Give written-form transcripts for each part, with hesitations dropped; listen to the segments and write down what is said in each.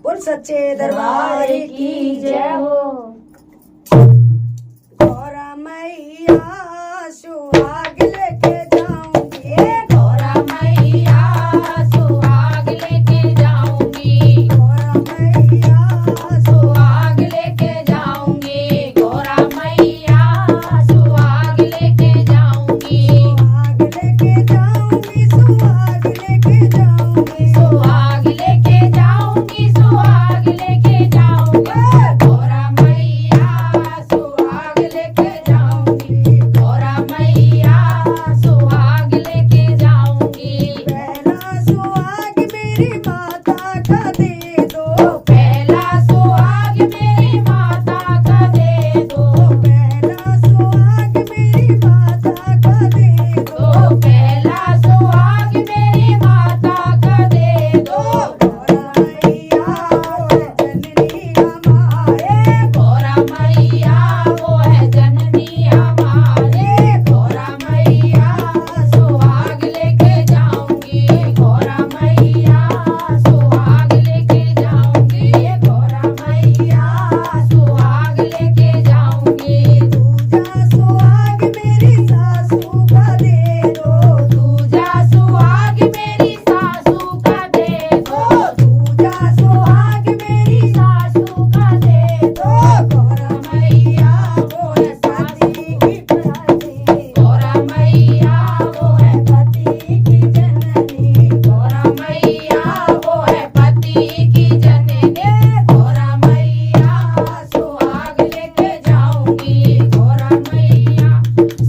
बोल सच्चे दरबार की जय हो। गौरा मैया सुहाग लेके जाऊंगी, गौरा मैया सुहाग लेके जाऊंगी, गौरा मैया सुहाग लेके जाऊंगी, गौरा मैया सुहाग लेके जाऊंगी, सुहाग लेके जाऊंगी, सुहाग लेके जाऊंगी, सुहाग लेके जाऊंगी, सुहाग लेके जाऊंगी, गौरा मैया सुहाग लेके जाऊंगी, गौरा मैया सुहाग लेके जाऊंगी। पहला सुहाग मेरी माता का दे दो, पहला सुहाग मेरी माता का दे दो, पहला सुहाग मेरी माता का दे दो, पहला सुहाग मेरी माता का दे दो। गौरा मैया जननी हमारे, गौरा मैया वो है जननी हमारे, गौरा मैया सुहाग लेके जाऊंगी, गौरा मैया सुहाग लेके जाऊंगी, गौरा मैया सुहाग लेके जाऊंगी। दूजा सुहाग मेरी सासू का दे दो, दूजा सुहाग मेरी सासू का दे दो, दूजा सुहाग मेरी सासू का दे दो। गौरा मैया वो है पति सासू, की प्राणी, गौरा मैया वो है पति की जननी, गौरा मैया वो है पति की जननी, गौरा मैया सुहाग लेके जाऊंगी, गौरा मैया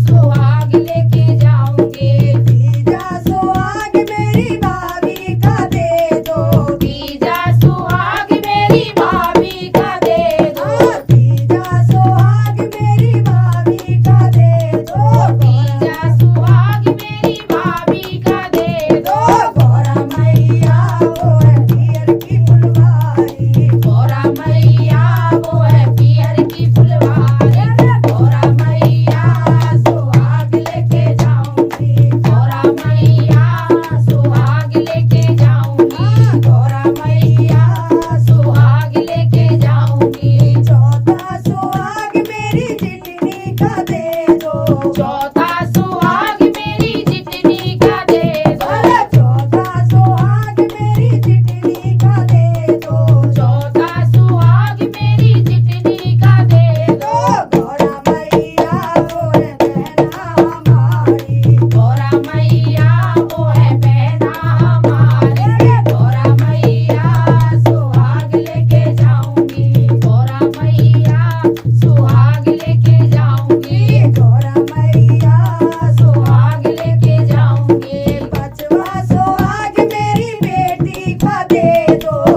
सुहाग लेके जाऊंगी। तीजा सुहाग मेरी भाभी का दे दो, तीजा सुहाग मेरी भाभी का दे दो, तीजा सुहाग मेरी भाभी का दे दो, तीजा सुहाग मेरी भाभी का दे दो। गौरा मैया वो है पियर की फुलवारी, गौरा मैया वो है पियर की फुलवारी, गौरा मैया सुहाग लेके जाऊंगी, गौरा मैया सुहाग लेके जाऊंगी, गौरा मैया सुहाग लेके जाऊंगी। चौथा सुहाग मेरी जितनी का दे दो, चौथा सुहाग मेरी जितनी का दे दो, चौथा सुहाग मेरी जितनी का दे दो, चौथा सुहाग मेरी जितनी का दे दो। गौरा मैया वो है बहना हमारी, गौरा मैया वो है बहना हमारे, गौरा मैया सुहाग लेके जाऊंगी, गौरा मैया सुहाग लेके जाऊंगी, गौरा मैया सुहाग लेके जाऊंगी। पांचवा सुहाग मेरी बेटी का दे दो,